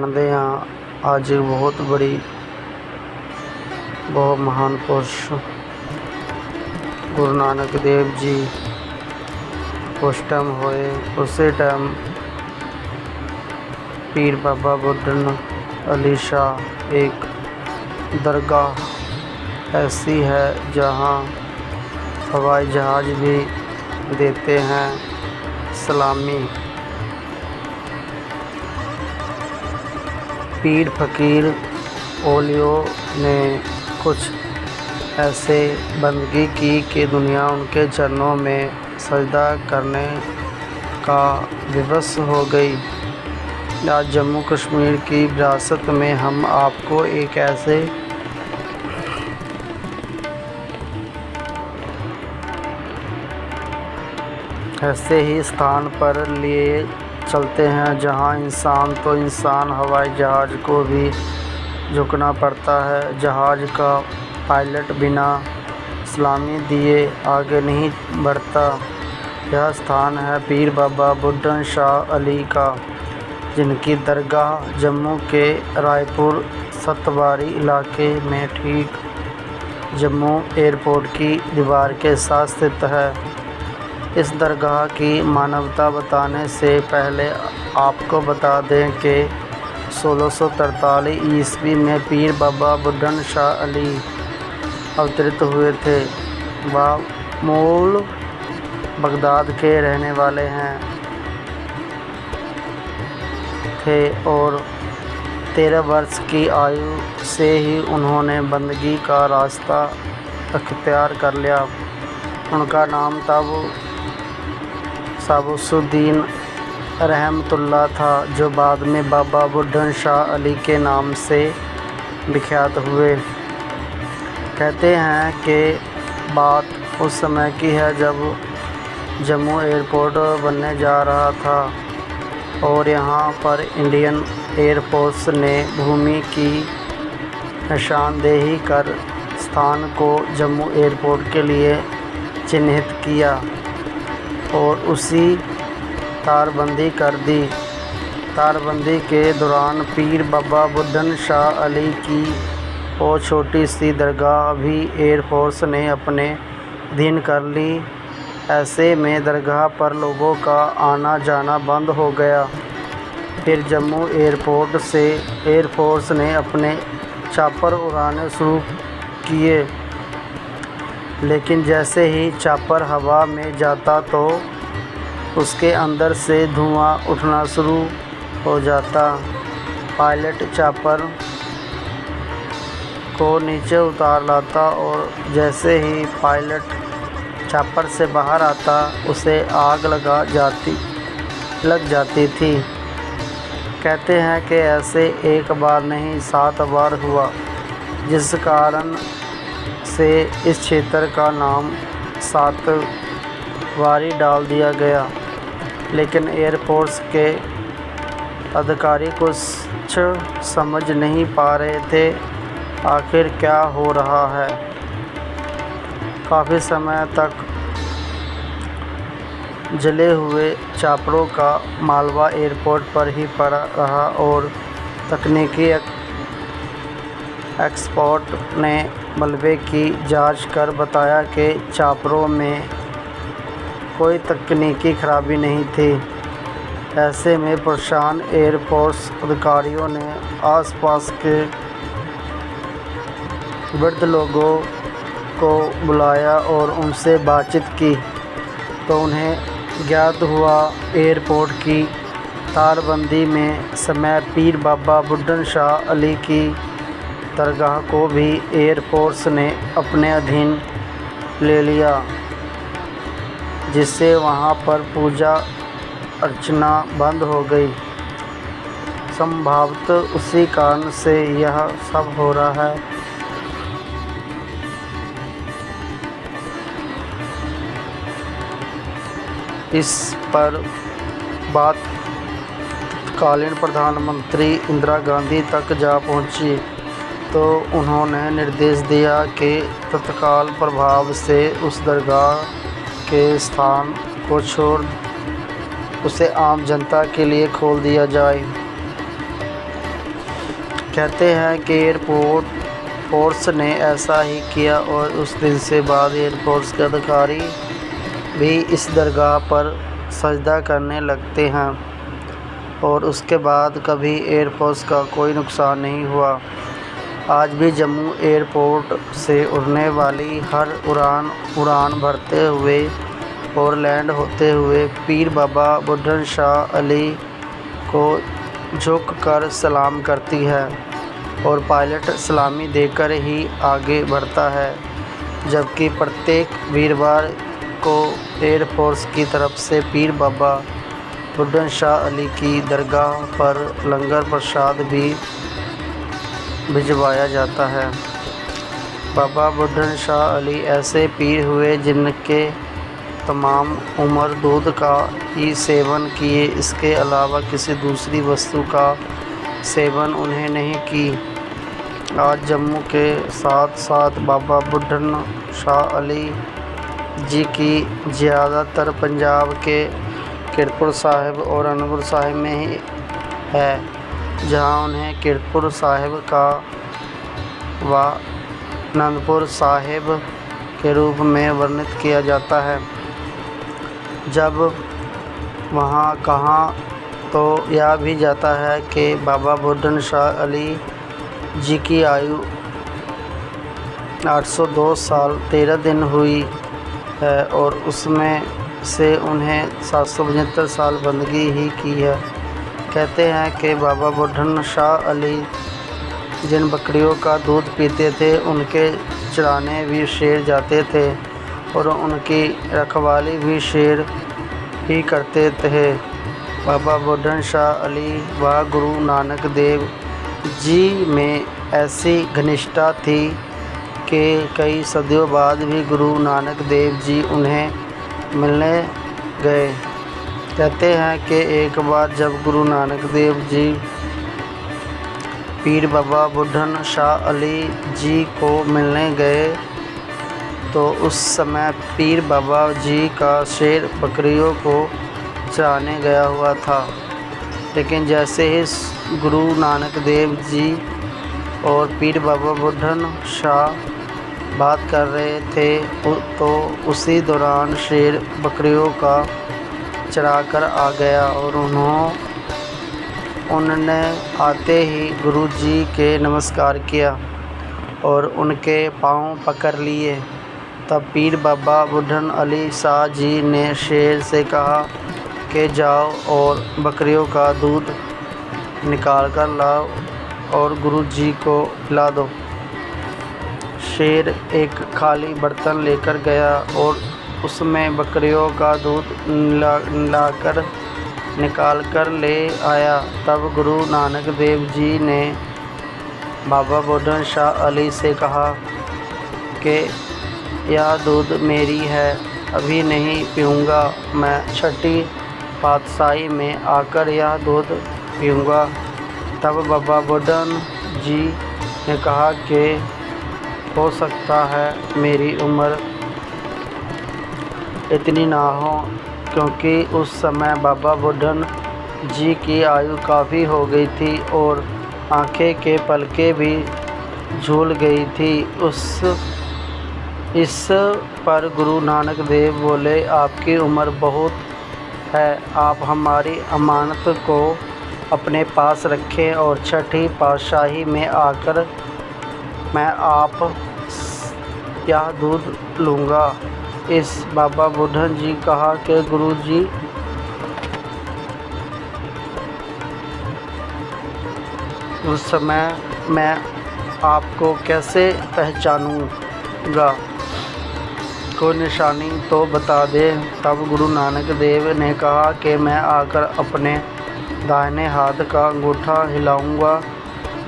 जाणते हाँ अज बहुत महान पुरुष गुरु नानक देव जी उस टाइम होए। उस टाइम पीर बाबा बुड्ढन अली शाह एक दरगाह ऐसी है जहाँ हवाई जहाज़ भी देते हैं सलामी। पीर फकीर ओलियो ने कुछ ऐसे बंदगी की कि दुनिया उनके चरणों में सजदा करने का विवश हो गई। आज जम्मू कश्मीर की विरासत में हम आपको एक ऐसे ही स्थान पर लिए चलते हैं जहां इंसान हवाई जहाज़ को भी झुकना पड़ता है। जहाज़ का पायलट बिना सलामी दिए आगे नहीं बढ़ता। यह स्थान है पीर बाबा बुड्ढन शाह अली का, जिनकी दरगाह जम्मू के रायपुर सतवारी इलाके में ठीक जम्मू एयरपोर्ट की दीवार के साथ स्थित है। इस दरगाह की मानवता बताने से पहले आपको बता दें कि 1643 ईस्वी में पीर बाबा बुड्ढन शाह अली अवतरित हुए थे। वह मूल बगदाद के रहने वाले थे और 13 वर्ष की आयु से ही उन्होंने बंदगी का रास्ता अख्तियार कर लिया। उनका नाम तब साबुसुद्दीन रहमतुल्लाह था, जो बाद में बाबा बुड्ढन शाह अली के नाम से विख्यात हुए। कहते हैं कि बात उस समय की है जब जम्मू एयरपोर्ट बनने जा रहा था और यहाँ पर इंडियन एयरफोर्स ने भूमि की निशानदेही कर स्थान को जम्मू एयरपोर्ट के लिए चिन्हित किया और उसी तारबंदी कर दी। तारबंदी के दौरान पीर बाबा बुड्ढन शाह अली की वो छोटी सी दरगाह भी एयरफोर्स ने अपने अधीन कर ली। ऐसे में दरगाह पर लोगों का आना जाना बंद हो गया। फिर जम्मू एयरपोर्ट से एयरफोर्स ने अपने चॉपर उड़ाने शुरू किए, लेकिन जैसे ही चॉपर हवा में जाता तो उसके अंदर से धुआं उठना शुरू हो जाता। पायलट चॉपर को नीचे उतार लाता और जैसे ही पायलट चॉपर से बाहर आता उसे आग लग जाती थी। कहते हैं कि ऐसे एक बार नहीं 7 बार हुआ, जिस कारण से इस क्षेत्र का नाम सातवारी डाल दिया गया। लेकिन एयरफोर्स के अधिकारी कुछ समझ नहीं पा रहे थे आखिर क्या हो रहा है। काफ़ी समय तक जले हुए चॉपरों का मालवा एयरपोर्ट पर ही पड़ा रहा और तकनीकी एक्सपर्ट ने मलबे की जांच कर बताया कि चॉपरों में कोई तकनीकी खराबी नहीं थी। ऐसे में परेशान एयरफोर्स अधिकारियों ने आसपास के वृद्ध लोगों को बुलाया और उनसे बातचीत की तो उन्हें ज्ञात हुआ एयरपोर्ट की तारबंदी में समय पीर बाबा बुड्ढन शाह अली की दरगाह को भी एयरफोर्स ने अपने अधीन ले लिया, जिससे वहां पर पूजा अर्चना बंद हो गई। संभवतः उसी कारण से यह सब हो रहा है। इस पर बात तत्कालीन प्रधानमंत्री इंदिरा गांधी तक जा पहुंची तो उन्होंने निर्देश दिया कि तत्काल प्रभाव से उस दरगाह के स्थान को छोड़ उसे आम जनता के लिए खोल दिया जाए। कहते हैं कि एयरपोर्ट फोर्स ने ऐसा ही किया और उस दिन से बाद एयरफोर्स के अधिकारी भी इस दरगाह पर सजदा करने लगते हैं और उसके बाद कभी एयरफोर्स का कोई नुकसान नहीं हुआ। आज भी जम्मू एयरपोर्ट से उड़ने वाली हर उड़ान भरते हुए और लैंड होते हुए पीर बाबा बुढ़न शाह अली को झुक कर सलाम करती है और पायलट सलामी देकर ही आगे बढ़ता है, जबकि प्रत्येक वीरवार को एयरफोर्स की तरफ से पीर बाबा बुढ़न शाह अली की दरगाह पर लंगर प्रसाद भी भिजवाया जाता है। बाबा बुढ़न शाह अली ऐसे पीर हुए जिनके तमाम उम्र दूध का ही सेवन किए, इसके अलावा किसी दूसरी वस्तु का सेवन उन्हें नहीं की। आज जम्मू के साथ साथ बाबा बुढ़न शाह अली जी की ज़्यादातर पंजाब के कीरतपुर साहिब और अनंदपुर साहिब में ही है, जहां उन्हें कीरतपुर साहिब का व अनंदपुर साहिब के रूप में वर्णित किया जाता है। जब वहाँ कहाँ तो यह भी जाता है कि बाबा बुढ़न शाह अली जी की आयु 802 साल 13 दिन हुई है और उसमें से उन्हें 775 साल बंदगी ही की है। कहते हैं कि बाबा बुढ़न शाह अली जिन बकरियों का दूध पीते थे उनके चराने भी शेर जाते थे और उनकी रखवाली भी शेर ही करते थे। बाबा बुढ़न शाह अली व गुरु नानक देव जी में ऐसी घनिष्ठता थी कि कई सदियों बाद भी गुरु नानक देव जी उन्हें मिलने गए। कहते हैं कि एक बार जब गुरु नानक देव जी पीर बाबा बुढ़न शाह अली जी को मिलने गए तो उस समय पीर बाबा जी का शेर बकरियों को चराने गया हुआ था, लेकिन जैसे ही गुरु नानक देव जी और पीर बाबा बुढ़न शाह बात कर रहे थे तो उसी दौरान शेर बकरियों का चरा कर आ गया और उन्होंने आते ही गुरु जी के नमस्कार किया और उनके पांव पकड़ लिए। तब पीर बाबा बुढ़न अली शाह जी ने शेर से कहा कि जाओ और बकरियों का दूध निकाल कर लाओ और गुरु जी को पिला दो। शेर एक खाली बर्तन लेकर गया और उसमें बकरियों का दूध निकाल कर ले आया। तब गुरु नानक देव जी ने बाबा बुढ़न शाह अली से कहा कि यह दूध मेरी है, अभी नहीं पीऊँगा, मैं छठी पातशाही में आकर यह दूध पीऊँगा। तब बाबा बुढ़न जी ने कहा कि हो सकता है मेरी उम्र इतनी ना हो, क्योंकि उस समय बाबा बुढ़न जी की आयु काफ़ी हो गई थी और आँखें के पलकें भी झूल गई थी। इस पर गुरु नानक देव बोले, आपकी उम्र बहुत है, आप हमारी अमानत को अपने पास रखें और छठी पातशाही में आकर मैं आप यह दूध लूँगा। इस बाबा बुढ़न जी कहा कि गुरु जी उस समय मैं आपको कैसे पहचानूँगा, कोई निशानी तो बता दे। तब गुरु नानक देव ने कहा कि मैं आकर अपने दाहिने हाथ का अंगूठा हिलाऊंगा।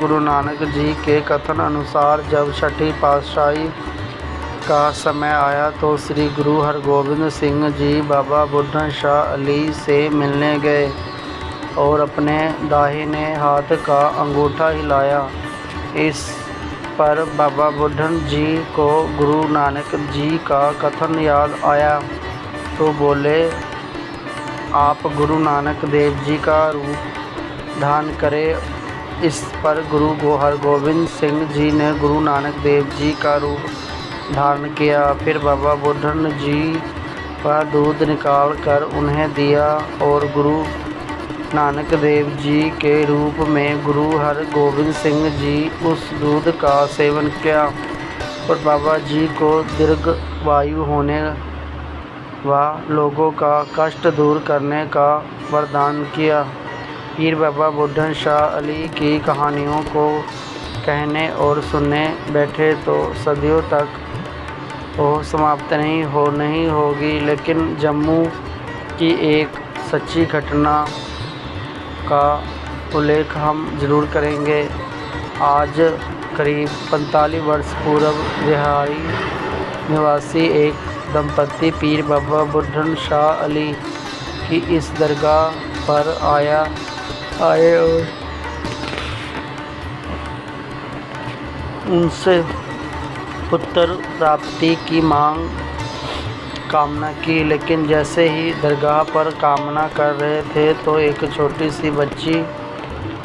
गुरु नानक जी के कथन अनुसार जब छठी पातशाही का समय आया तो श्री गुरु हरगोबिंद सिंह जी बाबा बुढ़न शाह अली से मिलने गए और अपने दाहिने हाथ का अंगूठा हिलाया। इस पर बाबा बुढ़न जी को गुरु नानक जी का कथन याद आया तो बोले, आप गुरु नानक देव जी का रूप धारण करें इस पर गुरु हरगोबिंद सिंह जी ने गुरु नानक देव जी का रूप धारण किया। फिर बाबा बुढ़न जी वह दूध निकाल कर उन्हें दिया और गुरु नानक देव जी के रूप में गुरु हरगोबिंद सिंह जी उस दूध का सेवन किया और बाबा जी को दीर्घायु होने व लोगों का कष्ट दूर करने का वरदान किया। पीर बाबा बुढ़न शाह अली की कहानियों को कहने और सुनने बैठे तो सदियों तक वो समाप्त नहीं होगी। लेकिन जम्मू की एक सच्ची घटना का उल्लेख हम ज़रूर करेंगे। आज करीब 45 वर्ष पूर्व रिहाई निवासी एक दंपत्ति पीर बाबा बुढ़न शाह अली की इस दरगाह पर आए और उनसे पुत्र प्राप्ति की कामना की। लेकिन जैसे ही दरगाह पर कामना कर रहे थे तो एक छोटी सी बच्ची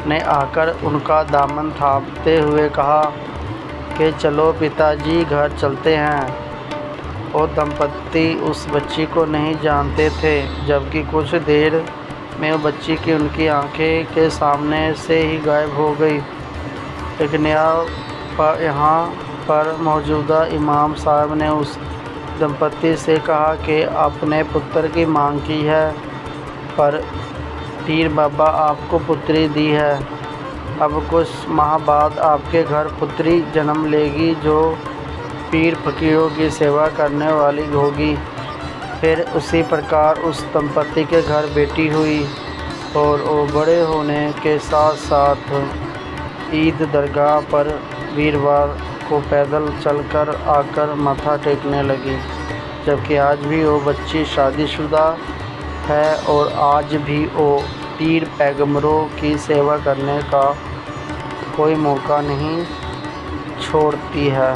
ने आकर उनका दामन थापते हुए कहा कि चलो पिताजी घर चलते हैं। वो दंपत्ति उस बच्ची को नहीं जानते थे, जबकि कुछ देर में वो बच्ची की उनकी आंखें के सामने से ही गायब हो गई। लेकिन यहाँ पर मौजूदा इमाम साहब ने उस दंपत्ति से कहा कि अपने पुत्र की मांग की है, पर पीर बाबा आपको पुत्री दी है। अब कुछ माह बाद आपके घर पुत्री जन्म लेगी जो पीर फकीरों की सेवा करने वाली होगी। फिर उसी प्रकार उस दंपत्ति के घर बेटी हुई और वो बड़े होने के साथ साथ ईद दरगाह पर वीरवार को पैदल चलकर आकर माथा टेकने लगी। जबकि आज भी वो बच्ची शादीशुदा है और आज भी वो पीर पैगंबरों की सेवा करने का कोई मौका नहीं छोड़ती है।